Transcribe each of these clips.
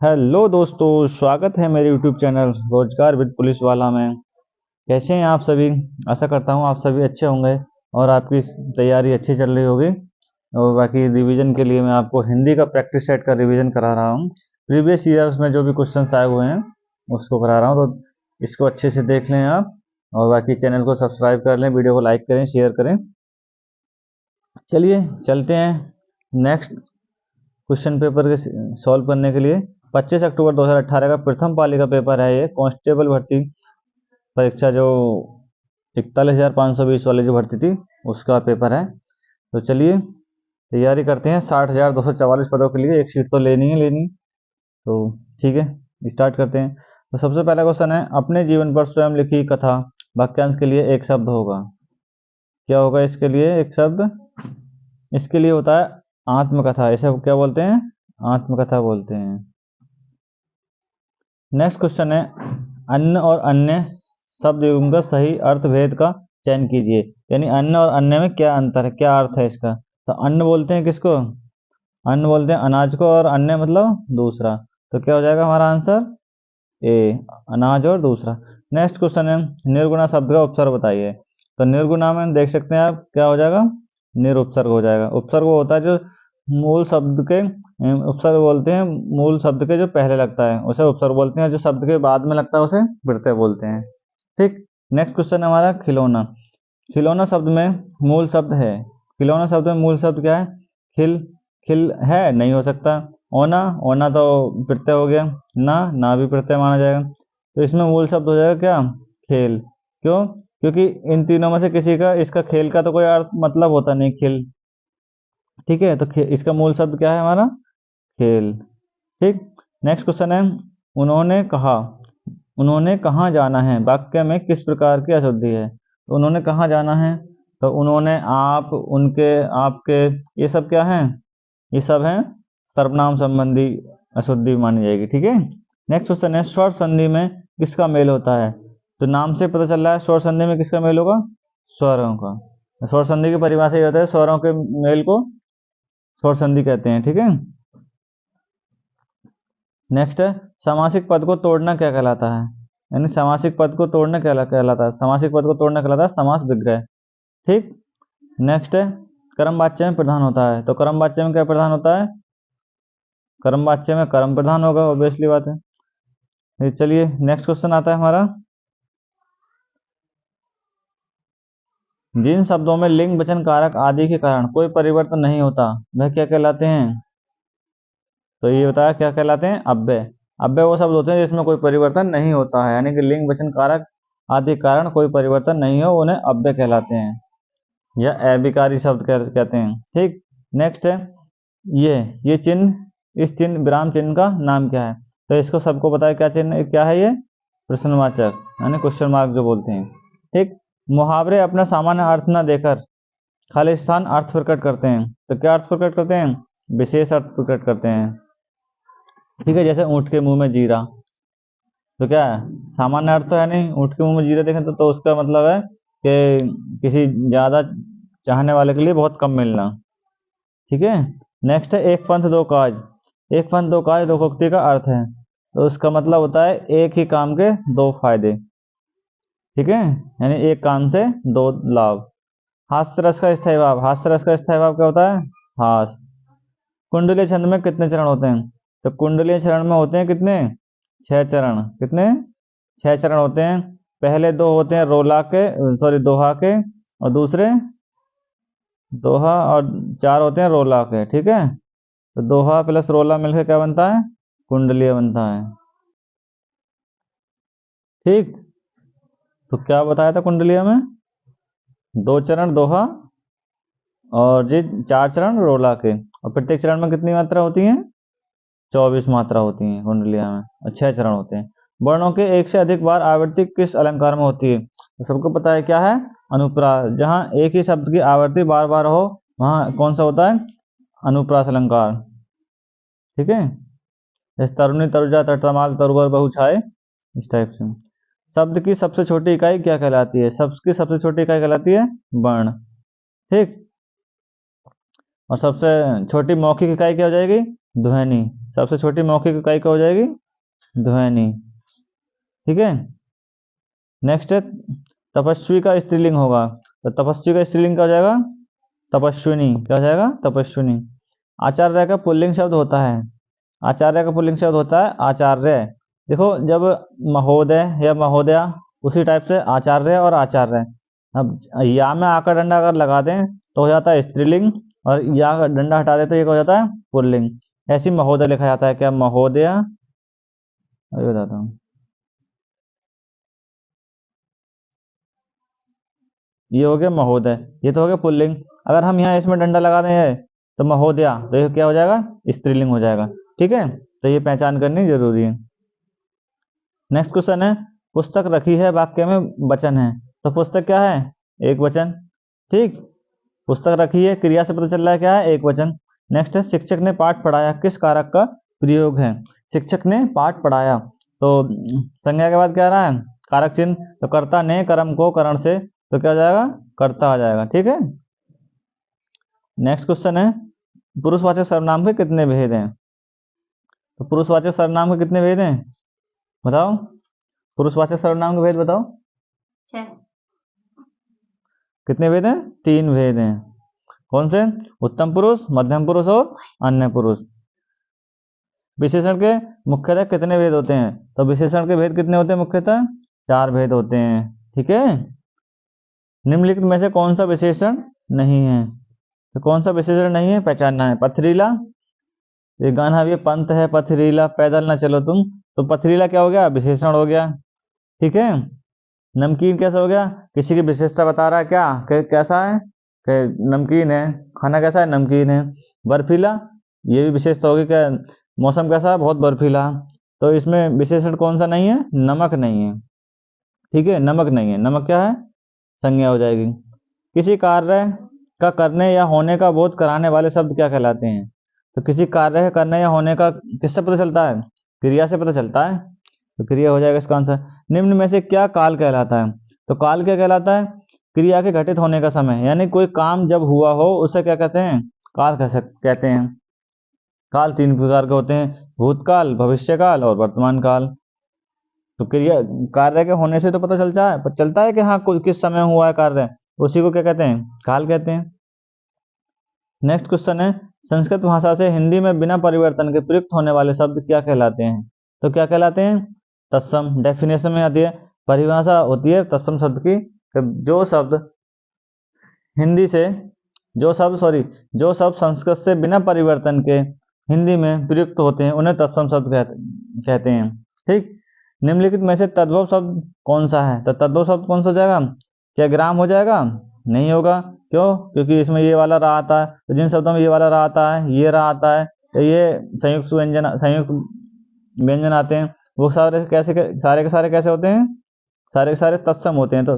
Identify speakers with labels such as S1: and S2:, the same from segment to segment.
S1: Hello दोस्तों, स्वागत है मेरे यूट्यूब चैनल रोजगार विद पुलिस वाला में। कैसे हैं आप सभी? आशा करता हूं आप सभी अच्छे होंगे और आपकी तैयारी अच्छी चल रही होगी। और बाकी रिवीजन के लिए मैं आपको हिंदी का प्रैक्टिस सेट का रिवीजन करा रहा हूं। प्रीवियस ईयर्स में जो भी क्वेश्चंस आए हुए हैं उसको करा रहा हूं, तो इसको अच्छे से देख लें आप। और बाकी चैनल को सब्सक्राइब कर लें, वीडियो को लाइक करें, शेयर करें। चलिए चलते हैं नेक्स्ट क्वेश्चन पेपर के सॉल्व करने के लिए। 25 अक्टूबर 2018 का प्रथम पाली का पेपर है ये, कांस्टेबल भर्ती परीक्षा जो 41,520 वाली जो भर्ती थी उसका पेपर है। तो चलिए तैयारी करते हैं। 60,244 पदों के लिए एक सीट तो लेनी है लेनी। तो ठीक है, स्टार्ट करते हैं। तो सबसे पहला क्वेश्चन है, अपने जीवन पर स्वयं लिखी कथा वाक्यांश के लिए एक शब्द होगा। क्या होगा इसके लिए एक शब्द? इसके लिए होता है आत्मकथा। इसे क्या बोलते हैं? आत्मकथा बोलते हैं। नेक्स्ट क्वेश्चन है, अन्न और अन्य शब्द युग्म का सही अर्थ भेद का चयन कीजिए। यानी अन्न और अन्य में क्या अंतर है, क्या अर्थ है इसका? तो अन्न बोलते हैं किसको? अन्न बोलते हैं अनाज को, और अन्य मतलब दूसरा। तो क्या हो जाएगा हमारा आंसर? ए, अनाज और दूसरा। नेक्स्ट क्वेश्चन है, निर्गुणा शब्द का उपसर्ग बताइए। तो निर्गुणा में देख सकते हैं आप क्या हो जाएगा? निरुपसर्ग हो जाएगा। उपसर्ग वो होता है जो मूल शब्द के, उपसर्ग बोलते हैं मूल शब्द के जो पहले लगता है उसे उपसर्ग बोलते हैं, जो शब्द के बाद में लगता है उसे प्रत्यय बोलते हैं। ठीक। नेक्स्ट क्वेश्चन है हमारा खिलौना। खिलौना शब्द में मूल शब्द है, खिलौना शब्द में मूल शब्द क्या है? खिल। खिल है, नहीं हो सकता। ओना, ओना तो प्रत्यय हो गया। ना, ना भी प्रत्यय माना जाएगा। तो इसमें मूल शब्द हो जाएगा क्या? खेल। क्यों? क्योंकि इन तीनों में से किसी का, इसका खेल का तो कोई अर्थ मतलब होता नहीं, खेल। ठीक है, तो इसका मूल शब्द क्या है हमारा? खेल। ठीक। नेक्स्ट क्वेश्चन है, उन्होंने कहा। उन्होंने कहाँ जाना है वाक्य में किस प्रकार की अशुद्धि है? तो उन्होंने कहाँ जाना है, तो उन्होंने, आप, उनके, आपके, ये सब क्या है? ये सब है सर्वनाम संबंधी अशुद्धि मानी जाएगी। ठीक है। नेक्स्ट क्वेश्चन है, स्वर संधि में किसका मेल होता है? तो नाम से पता चल रहा है स्वर संधि में किसका मेल होगा? स्वरों का। स्वर संधि की परिभाषा ये होता है, स्वरों के मेल को स्वर संधि कहते हैं। ठीक है। नेक्स्ट है, समासिक पद को तोड़ना क्या कहलाता है? यानी समासिक पद को तोड़ना क्या कहलाता है? समासिक पद को तोड़ना कहलाता है समास विग्रह। ठीक। नेक्स्ट है, कर्म वाच्य में प्रधान होता है। तो कर्म वाच्य में क्या प्रधान होता है? कर्म वाच्य में कर्म प्रधान होगा, ऑब्वियसली बात है। फिर चलिए नेक्स्ट क्वेश्चन आता है हमारा, जिन शब्दों में लिंग वचन कारक आदि के कारण कोई परिवर्तन नहीं होता वह क्या कहलाते हैं? तो ये बताया क्या कहलाते हैं? अव्यय। अव्यय वो शब्द होते हैं जिसमें कोई परिवर्तन नहीं होता है, यानी कि लिंग वचन कारक आदि कारण कोई परिवर्तन नहीं हो, उन्हें अव्यय कहलाते हैं, या अविकारी शब्द कहते हैं। ठीक। नेक्स्ट है, ये चिन्ह, इस चिन्ह विराम चिन्ह का नाम क्या है? तो इसको सबको पता है क्या चिन्ह क्या है? ये प्रश्नवाचक, यानी क्वेश्चन मार्क जो बोलते हैं। ठीक। मुहावरे अपना सामान्य अर्थ न देकर खाली स्थान अर्थ प्रकट करते हैं। तो क्या अर्थ प्रकट करते हैं? विशेष अर्थ प्रकट करते हैं। ठीक है, जैसे ऊँट के मुंह में जीरा। तो क्या है? सामान्य अर्थ तो है नहीं, ऊँट के मुंह में जीरा देखें तो उसका मतलब है कि किसी ज्यादा चाहने वाले के लिए बहुत कम मिलना। ठीक है। नेक्स्ट है, एक पंथ दो काज। एक पंथ दो काज लोकोक्ति का अर्थ है, तो उसका मतलब होता है एक ही काम के दो फायदे। ठीक है, यानी एक काम से दो लाभ। हास्य रस का स्थायी भाव। हास्य रस का स्थायी भाव क्या होता है? हास। कुंडलीय छंद में कितने चरण होते हैं? तो कुंडलीय चरण में होते हैं कितने? 6 चरण। कितने? 6 चरण होते हैं। पहले दो होते हैं रोला के, सॉरी दोहा के, और दूसरे दोहा, और 4 होते हैं रोला के। ठीक है, तो दोहा प्लस रोला मिलकर क्या बनता है? कुंडलीय बनता है। ठीक। तो क्या बताया था कुंडलीय में? 2 चरण दोहा और जी 4 चरण रोला के, और प्रत्येक चरण में कितनी मात्रा होती है? 24 मात्रा होती है कुंडलिया में, और 6 चरण होते हैं। वर्णों के एक से अधिक बार आवृत्ति किस अलंकार में होती है? तो सबको पता है क्या है? अनुप्रास। जहां एक ही शब्द की आवृत्ति बार बार हो वहां कौन सा होता है? अनुप्रास अलंकार। ठीक है, जैसे तरुणी, तरुजा, तटमाल, तरुवर, बहुछाए, इस टाइप से। शब्द की सबसे छोटी इकाई क्या कहलाती है? शब्द की सबसे छोटी इकाई कहलाती है वर्ण। ठीक। और सबसे छोटी मौखिक इकाई क्या हो जाएगी? ध्वनि। सबसे छोटी मौखिक इकाई क्या हो जाएगी? ध्वनि। ठीक है। नेक्स्ट है तपस्वी का स्त्रीलिंग होगा, तो तपस्वी का स्त्रीलिंग क्या हो जाएगा? तपस्विनी। क्या हो जाएगा? तपस्विनी। आचार्य का पुल्लिंग शब्द होता है, आचार्य का पुल्लिंग शब्द होता है आचार्य। देखो जब महोदय या महोदया, उसी टाइप से आचार्य और आचार्य। अब या में आकर डंडा अगर लगा दें तो हो जाता है स्त्रीलिंग, और या का डंडा हटा दें तो ये हो जाता है पुल्लिंग। ऐसे ही महोदय लिखा जाता है, क्या महोदया, अभी बताता हूँ। ये हो गया महोदय, ये तो हो गया पुल्लिंग। अगर हम यहाँ इसमें डंडा लगा दें तो महोदया, तो ये क्या हो जाएगा? स्त्रीलिंग हो जाएगा। ठीक है, तो ये पहचान करनी जरूरी है। नेक्स्ट क्वेश्चन है पुस्तक रखी है, वाक्य में वचन है, तो पुस्तक क्या है? एक वचन। ठीक, पुस्तक रखी है, क्रिया से पता चल रहा है क्या है? एक वचन। नेक्स्ट है शिक्षक ने पाठ पढ़ाया, किस कारक का प्रयोग है? शिक्षक ने पाठ पढ़ाया, तो संज्ञा के बाद क्या आ रहा है? कारक चिन्ह। तो कर्ता ने कर्म को करण से, तो क्या हो जाएगा? कर्ता आ जाएगा। ठीक है। नेक्स्ट क्वेश्चन है पुरुषवाचक सर्वनाम के कितने भेद हैं? तो पुरुषवाचक सर्वनाम के कितने भेद हैं बताओ? पुरुषवाचक सर्वनाम के भेद बताओ। 6। कितने भेद हैं? 3 भेद हैं। कौन से? उत्तम पुरुष, मध्यम पुरुष और अन्य पुरुष। विशेषण के मुख्यतः कितने भेद होते हैं? तो विशेषण के भेद कितने होते हैं? मुख्यतः 4 भेद होते हैं। ठीक है। निम्नलिखित में से कौन सा विशेषण नहीं है? तो कौन सा विशेषण नहीं है पहचानना है। पथरीला, ये गाना भी पंथ है, पथरीला पैदल ना चलो तुम, तो पथरीला क्या हो गया? विशेषण हो गया। ठीक है। नमकीन कैसा हो गया? किसी की विशेषता बता रहा है, क्या कैसा है? नमकीन है, खाना कैसा है? नमकीन है। बर्फीला, ये भी विशेषता होगी, क्या मौसम कैसा है? बहुत बर्फीला। तो इसमें विशेषण कौन सा नहीं है? नमक नहीं है। ठीक है, नमक नहीं है। नमक क्या है? संज्ञा हो जाएगी। किसी कार्य का करने या होने का बोध कराने वाले शब्द क्या कहलाते हैं? तो किसी कार्य के करने या होने का किससे पता चलता है? क्रिया से पता चलता है, तो क्रिया हो जाएगा इसका आंसर। निम्न में से क्या काल कहलाता है? तो काल क्या कहलाता है? क्रिया के घटित होने का समय, यानी कोई काम जब हुआ हो उसे क्या कहते हैं? काल कहते हैं। काल 3 प्रकार के होते हैं, भूतकाल, भविष्यकाल और वर्तमान काल। तो क्रिया कार्य के होने से तो पता चलता है कि हाँ कोई किस समय हुआ है कार्य, उसी को क्या कहते हैं? काल कहते हैं। नेक्स्ट क्वेश्चन है संस्कृत भाषा से हिंदी में बिना परिवर्तन के प्रयुक्त होने वाले शब्द क्या कहलाते हैं? तो क्या कहलाते हैं? तत्सम। डेफिनेशन में आती है, परिभाषा होती है तत्सम शब्द की, जो शब्द हिंदी से जो शब्द संस्कृत से बिना परिवर्तन के हिंदी में प्रयुक्त होते हैं उन्हें तत्सम शब्द कहते हैं। ठीक। निम्नलिखित में से तद्भव शब्द कौन सा है? तो तद्भव शब्द कौन सा हो जाएगा? क्या ग्राम हो जाएगा? नहीं होगा। क्यों? क्योंकि इसमें ये वाला रहा आता है, तो जिन शब्दों में ये वाला रहा आता है, ये रहा आता है, तो ये संयुक्त व्यंजन आते हैं, वो सारे के सारे कैसे होते हैं? सारे के सारे तत्सम होते हैं। तो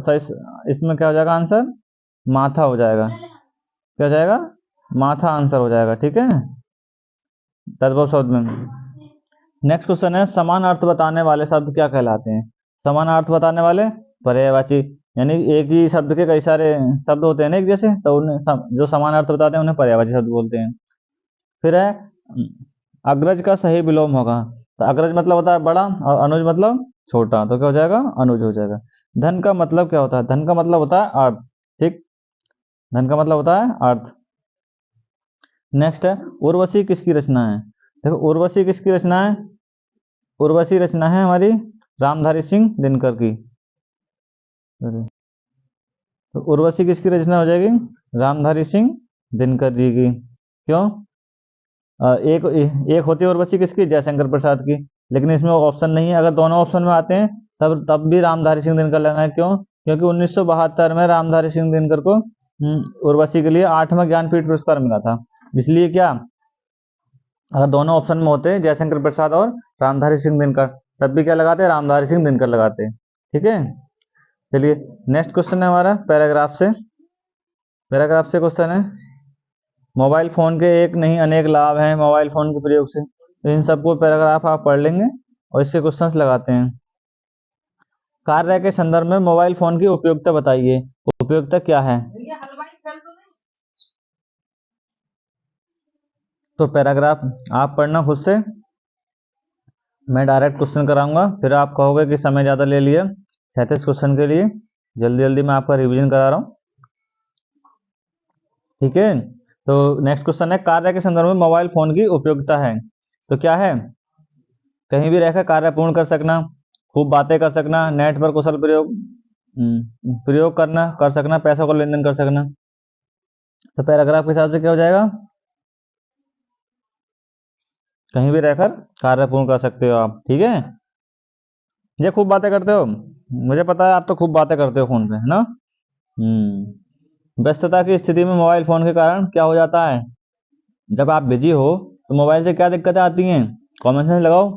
S1: इसमें क्या हो जाएगा आंसर? माथा हो जाएगा। क्या हो जाएगा? माथा आंसर हो जाएगा। ठीक है, तद्भव शब्द में। नेक्स्ट क्वेश्चन है समान अर्थ बताने वाले शब्द क्या कहलाते हैं? समान अर्थ बताने वाले पर्यायवाची, यानी एक ही शब्द के कई सारे शब्द होते हैं ना एक जैसे, तो उन्हें जो समान अर्थ बताते हैं उन्हें पर्यायवाची शब्द बोलते हैं। फिर है अग्रज का सही विलोम होगा, तो अग्रज मतलब होता है बड़ा और अनुज मतलब छोटा, तो क्या हो जाएगा? अनुज हो जाएगा। धन का मतलब क्या होता है? धन का मतलब होता है अर्थ। ठीक, धन का मतलब होता है अर्थ। नेक्स्ट है उर्वशी किसकी रचना है? देखो उर्वशी किसकी रचना है? उर्वशी रचना है हमारी रामधारी सिंह दिनकर की। तो उर्वशी किसकी रचना हो जाएगी? रामधारी सिंह दिनकर जी की। क्यों? एक होती है उर्वशी किसकी? जयशंकर प्रसाद की, लेकिन इसमें ऑप्शन नहीं है। अगर दोनों ऑप्शन में आते हैं तब भी रामधारी सिंह दिनकर लेना है। क्यों? क्योंकि 1972 में रामधारी सिंह दिनकर को उर्वशी के लिए 8वां ज्ञानपीठ पुरस्कार मिला था। इसलिए क्या, अगर दोनों ऑप्शन में होते जयशंकर प्रसाद और रामधारी सिंह दिनकर, तब भी क्या लगाते? रामधारी सिंह दिनकर लगाते। ठीक है, चलिए नेक्स्ट क्वेश्चन है हमारा पैराग्राफ से क्वेश्चन है मोबाइल फोन के एक नहीं अनेक लाभ हैं मोबाइल फोन के प्रयोग से, तो इन सबको पैराग्राफ आप पढ़ लेंगे और इससे क्वेश्चंस लगाते हैं। कार्य के संदर्भ में मोबाइल फोन की उपयोगिता बताइए। उपयोगिता क्या है? तो पैराग्राफ आप पढ़ना खुद से, मैं डायरेक्ट क्वेश्चन कराऊंगा, फिर आप कहोगे कि समय ज़्यादा ले लिया 37 क्वेश्चन के लिए। जल्दी जल्दी मैं आपका रिवीजन करा रहा हूँ, ठीक है। तो नेक्स्ट क्वेश्चन है, कार्य के संदर्भ में मोबाइल फोन की उपयोगिता है। तो क्या है, कहीं भी रहकर कार्य पूर्ण कर सकना, खूब बातें कर सकना, नेट पर कुशल प्रयोग करना, कर सकना, पैसों का लेन देन कर सकना। तो पैराग्राफ के हिसाब से क्या हो जाएगा, कहीं भी रहकर कार्य पूर्ण कर सकते हो आप, ठीक है। ये खूब बातें करते हो, मुझे पता है आप तो खूब बातें करते हो फोन पे, है ना। व्यस्तता की स्थिति में मोबाइल फोन के कारण क्या हो जाता है, जब आप बिजी हो तो मोबाइल से क्या दिक्कतें आती हैं, कॉमन सेंस लगाओ।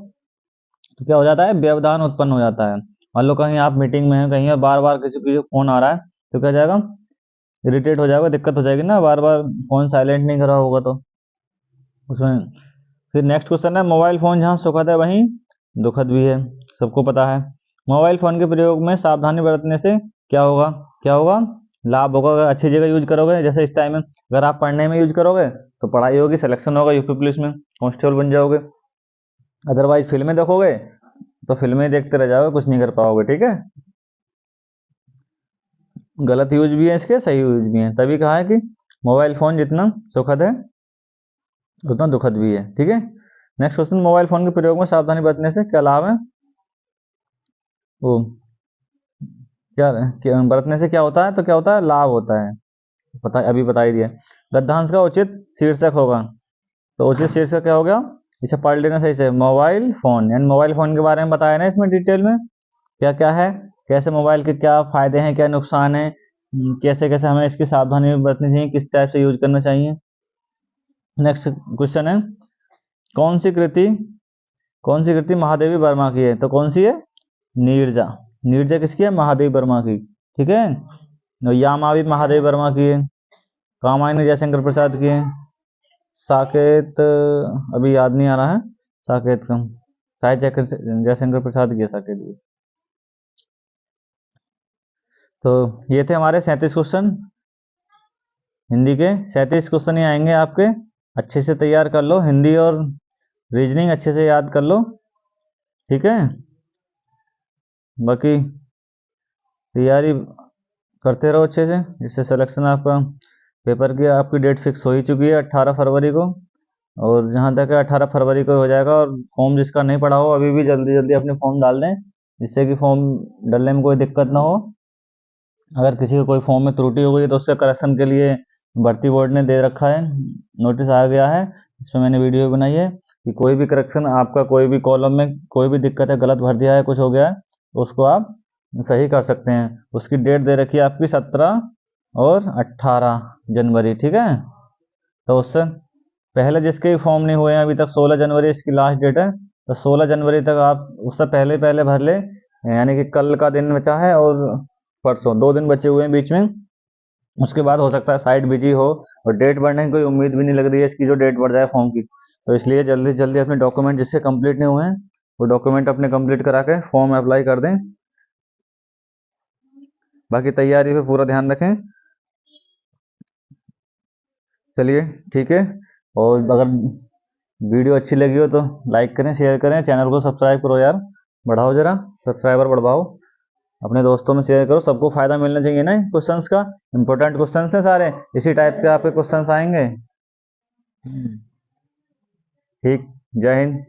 S1: तो क्या हो जाता है, व्यवधान उत्पन्न हो जाता है। मान लो कहीं आप मीटिंग में हैं, कहीं और बार बार किसी को फोन आ रहा है, तो क्या हो जाएगा, इरिटेट हो जाएगा, दिक्कत हो जाएगी ना, बार बार फोन साइलेंट नहीं करा होगा तो उसमें। फिर नेक्स्ट क्वेश्चन है, मोबाइल फोन जहाँ सुखद है वहीं दुखद भी है, सबको पता है। मोबाइल फोन के प्रयोग में सावधानी बरतने से क्या होगा, क्या होगा, लाभ होगा। अगर अच्छी जगह यूज करोगे, जैसे इस टाइम में अगर आप पढ़ने में यूज करोगे तो पढ़ाई होगी, सिलेक्शन होगा यूपी पुलिस में, कांस्टेबल बन जाओगे। अदरवाइज फिल्में देखोगे तो फिल्में देखते रह जाओगे, कुछ नहीं कर पाओगे, ठीक है। गलत यूज भी है इसके, सही यूज भी है, तभी कहा है कि मोबाइल फोन जितना सुखद है उतना दुखद भी है, ठीक है। नेक्स्ट क्वेश्चन, मोबाइल फोन के प्रयोग में सावधानी बरतने से क्या लाभ है, वो क्या बरतने से क्या होता है, तो क्या होता है, लाभ होता है, पता अभी बता ही दिया। गद्यांश का उचित शीर्षक होगा, तो उचित शीर्षक क्या हो गया, इसे पढ़ लेना सही से, मोबाइल फोन, यानी मोबाइल फोन के बारे में बताया ना इसमें डिटेल में, क्या क्या है, कैसे मोबाइल के क्या फायदे हैं, क्या नुकसान है, कैसे कैसे हमें इसकी सावधानी बरतनी चाहिए, किस टाइप से यूज करना चाहिए। नेक्स्ट क्वेश्चन है, कौन सी कृति कौन सी कृति महादेवी वर्मा की है, तो कौन सी है, नीरजा। नीरजा किसकी है, महादेवी वर्मा की, ठीक है। और यामा भी महादेवी वर्मा की है, कामायनी जयशंकर प्रसाद की है, साकेत अभी याद नहीं आ रहा है, साकेत का शायद जयशंकर प्रसाद की है साकेत भी। तो ये थे हमारे 37 क्वेश्चन, हिंदी के 37 क्वेश्चन ही आएंगे आपके, अच्छे से तैयार कर लो, हिंदी और रीजनिंग अच्छे से याद कर लो, ठीक है। बाकी तैयारी करते रहो अच्छे से, जिससे सिलेक्शन आपका पेपर की आपकी डेट फिक्स हो ही चुकी है 18 फरवरी को, और जहाँ तक है 18 फरवरी को हो जाएगा। और फॉर्म जिसका नहीं पड़ा हो अभी भी जल्दी जल्दी अपने फॉर्म डाल दें, जिससे कि फॉर्म डालने में कोई दिक्कत ना हो। अगर किसी को कोई फॉर्म में त्रुटि हो गई तो उसके करेक्शन के लिए भर्ती बोर्ड ने दे रखा है, नोटिस आ गया है, इस पर मैंने वीडियो बनाई है कि कोई भी करेक्शन आपका, कोई भी कॉलम में कोई भी दिक्कत है, गलत भर दिया है, कुछ हो गया है, तो उसको आप सही कर सकते हैं। उसकी डेट दे रखी है आपकी 17 और 18 जनवरी, ठीक है। तो उससे पहले जिसके भी फॉर्म नहीं हुए हैं अभी तक, 16 जनवरी इसकी लास्ट डेट है, तो 16 जनवरी तक आप उससे पहले पहले भर ले, यानी कि कल का दिन बचा है और परसों 2 दिन बचे हुए हैं बीच में, उसके बाद हो सकता है साइट बिजी हो और डेट बढ़ने की कोई उम्मीद भी नहीं लग रही है इसकी, जो डेट बढ़ जाए फॉर्म की। तो इसलिए जल्दी से जल्दी अपने डॉक्यूमेंट जिससे कंप्लीट नहीं हुए हैं वो डॉक्यूमेंट अपने कंप्लीट करा के फॉर्म अप्लाई कर दें। बाकी तैयारी पे पूरा ध्यान रखें, चलिए ठीक है। और अगर वीडियो अच्छी लगी हो तो लाइक करें, शेयर करें, चैनल को सब्सक्राइब करो यार, बढ़ाओ जरा, सब्सक्राइबर बढ़ाओ, अपने दोस्तों में शेयर करो, सबको फायदा मिलना चाहिए ना क्वेश्चंस का, इंपॉर्टेंट क्वेश्चंस हैं सारे, इसी टाइप के आपके क्वेश्चंस आएंगे। ठीक, जय हिंद।